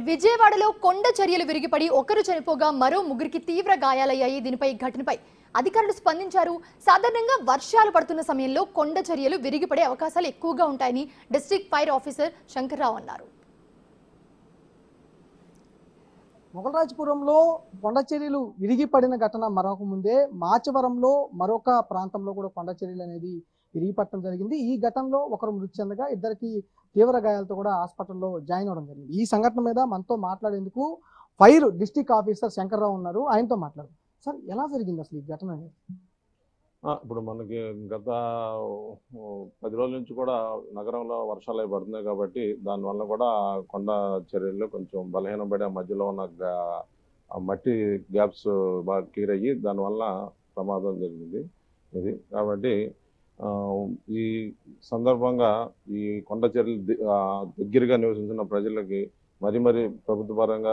విజయవాడలో కొండ చర్యలు విరిగిపడి ఒకరు చనిపోగా మరో ముగ్గురికి తీవ్ర గాయాలయ్యాయి. దీనిపై ఘటనపై అధికారులు స్పందించారు. సాధారణంగా వర్షాలు పడుతున్న సమయంలో కొండ చర్యలు విరిగిపడే అవకాశాలు ఎక్కువగా ఉంటాయని డిస్ట్రిక్ట్ ఫైర్ ఆఫీసర్ శంకర్రావు అన్నారు. మొగల్రాజపురంలో కొండ చర్యలు విరిగిపడిన ఘటన మరొక ముందే మాచవరంలో మరొక ప్రాంతంలో కూడా కొండ చర్యలు అనేది విరిగిపడటం జరిగింది. ఈ ఘటనలో ఒకరు మృతి చెందగా ఇద్దరికి తీవ్ర గాయాలతో కూడా హాస్పిటల్లో జాయిన్ అవ్వడం జరిగింది. ఈ సంఘటన మీద మనతో మాట్లాడేందుకు ఫైర్ డిస్ట్రిక్ట్ ఆఫీసర్ శంకర్రావు ఉన్నారు. ఆయనతో మాట్లాడు. సార్, ఎలా జరిగింది అసలు ఈ ఘటన అనేది? ఇప్పుడు మనకి గత 10 రోజుల నుంచి కూడా నగరంలో వర్షాలు అవి పడుతున్నాయి కాబట్టి దానివల్ల కూడా కొండ చర్యల్లో కొంచెం బలహీనపడి ఆ మధ్యలో ఉన్న ఆ మట్టి గ్యాప్స్ బాగా క్లియర్ అయ్యి దానివల్ల ప్రమాదం జరిగింది. ఇది కాబట్టి ఈ సందర్భంగా ఈ కొండ చర్యలు దగ్గరగా నివసించిన ప్రజలకి మరి ప్రభుత్వ పరంగా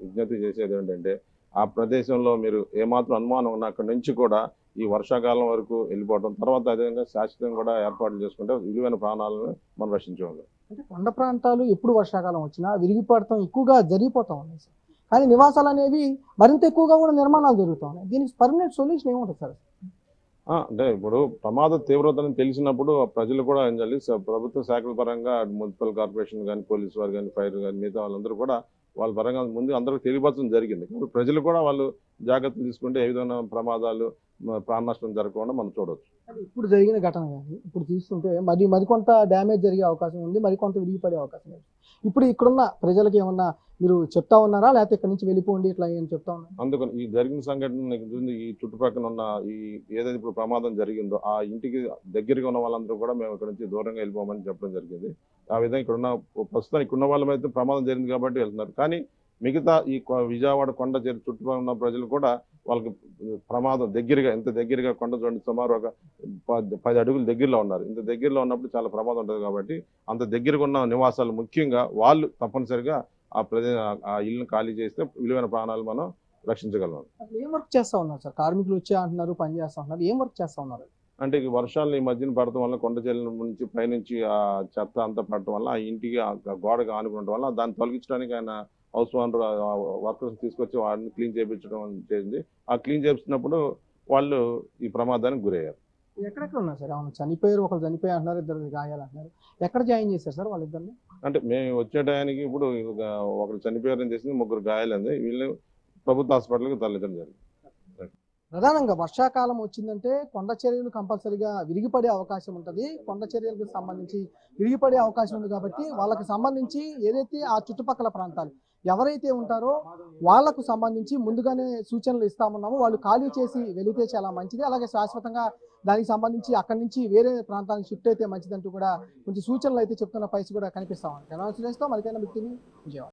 విజ్ఞప్తి చేసేది ఏంటంటే, ఆ ప్రదేశంలో మీరు ఏమాత్రం అనుమానం ఉన్న అక్కడి నుంచి కూడా ఈ వర్షాకాలం వరకు వెళ్ళిపోవడం, తర్వాత అదేవిధంగా శాశ్వతంగా కూడా ఏర్పాట్లు చేసుకుంటే విలువైన ప్రాణాలను మనం రక్షించగలం. అంటే కొండ ప్రాంతాలు ఎప్పుడు వర్షాకాలం వచ్చినా విరిగిపడటం ఎక్కువగా జరిగిపోతా ఉన్నాయి సార్. కానీ నివాసాలు అనేవి మరింత ఎక్కువగా కూడా నిర్మాణాలు జరుగుతూ ఉన్నాయి. దీనికి పర్మనెంట్ సొల్యూషన్ ఏముంటుంది సార్? అంటే ఇప్పుడు ప్రమాద తీవ్రతను తెలిసినప్పుడు ప్రజలు కూడా ఏం చేయాలి, ప్రభుత్వ శాఖల పరంగా మున్సిపల్ కార్పొరేషన్ కానీ, పోలీసు వారు కానీ, ఫైర్ కానీ, మిగతా వాళ్ళందరూ కూడా వాళ్ళ పరంగా ముందు అందరికీ తెలియపరచడం జరిగింది. కాబట్టి ప్రజలు కూడా వాళ్ళు జాగ్రత్తలు తీసుకుంటే ఏ విధమైన ప్రమాదాలు, ప్రాణ నష్టం జరగకుండా మనం చూడవచ్చు. ఇప్పుడు జరిగిన ఘటన కానీ ఇప్పుడు తీసుకుంటే మరికొంత డ్యామేజ్ జరిగే అవకాశం ఉంది, మరికొంత విరిగిపడే అవకాశం ఉంది. ఇప్పుడు ఇక్కడున్న ప్రజలకి ఏమన్నా మీరు చెప్తా ఉన్నారా, లేకపోతే ఇక్కడ నుంచి వెళ్ళిపోండి ఇట్లా ఏం చెప్తా ఉన్నారు? అందుకని ఈ జరిగిన సంఘటన ఈ చుట్టుపక్కల ఉన్న ఈ ఏదైతే ఇప్పుడు ప్రమాదం జరిగిందో ఆ ఇంటికి దగ్గరగా ఉన్న వాళ్ళందరూ కూడా మేము ఇక్కడ నుంచి దూరంగా వెళ్ళిపోమని చెప్పడం జరిగింది. ఆ విధంగా ఇక్కడ ఉన్న ప్రస్తుతం ఇక్కడ ఉన్న వాళ్ళమైతే ప్రమాదం జరిగింది కాబట్టి వెళ్తున్నారు. కానీ మిగతా ఈ విజయవాడ కొండ చుట్టుపక్కల ఉన్న ప్రజలు కూడా వాళ్ళకి ప్రమాదం దగ్గరగా, ఇంత దగ్గరగా కొండ చూడండి, సుమారు ఒక 10 అడుగుల దగ్గరలో ఉన్నారు. ఇంత దగ్గరలో ఉన్నప్పుడు చాలా ప్రమాదం ఉంటుంది కాబట్టి అంత దగ్గరగా ఉన్న నివాసాలు ముఖ్యంగా వాళ్ళు తప్పనిసరిగా ఆ ఇల్లును ఖాళీ చేస్తే విలువైన ప్రాణాలు మనం రక్షించగలం. ఏం వర్క్ చేస్తా ఉన్నారు సార్? కార్మికులు వచ్చే అంటున్నారు, పని చేస్తా ఉన్నారు, ఏం వర్క్ చేస్తా ఉన్నారు? అంటే ఈ వర్షాలు ఈ మధ్యన పడటం వల్ల కొండ చర్యల నుంచి పైనుంచి ఆ చెత్త అంతా పడటం వల్ల ఆ ఇంటికి గోడగా ఆనుకోవడం వల్ల దాన్ని తొలగించడానికి ఆయన హౌస్ ఓనర్ వర్కర్స్ తీసుకొచ్చి వాడిని క్లీన్ చేయించడం చేసింది. ఆ క్లీన్ చేస్తున్నప్పుడు వాళ్ళు ఈ ప్రమాదానికి గురయ్యారు. ఎక్కడెక్కడ ఉన్నారు సార్? అవును, చనిపోయారు, ఒకరు చనిపోయి అంటున్నారు, ఇద్దరు గాయాలు అంటున్నారు. ఎక్కడ జాయిన్ చేశారు సార్ వాళ్ళిద్దరిని? అంటే మేము వచ్చే టయానికి ఇప్పుడు ఒకరు చనిపోయారని చేసింది, 3 గాయాలంది. వీళ్ళు ప్రభుత్వ హాస్పిటల్కి తరలించడం జరిగింది. ప్రధానంగా వర్షాకాలం వచ్చిందంటే కొండ చర్యలు కంపల్సరీగా విరిగిపడే అవకాశం ఉంటుంది. కొండ చర్యలకు సంబంధించి విరిగిపడే అవకాశం ఉంది కాబట్టి వాళ్ళకి సంబంధించి ఏదైతే ఆ చుట్టుపక్కల ప్రాంతాలు ఎవరైతే ఉంటారో వాళ్లకు సంబంధించి ముందుగానే సూచనలు ఇస్తామన్నాము. వాళ్ళు ఖాళీ చేసి వెళితే చాలా మంచిది. అలాగే శాశ్వతంగా దానికి సంబంధించి అక్కడి నుంచి వేరే ప్రాంతానికి షిఫ్ట్ అయితే మంచిదంటూ కూడా కొంచెం సూచనలు అయితే చెప్తున్న పరిస్థితి కూడా కనిపిస్తా ఉంది. విజయవాడ.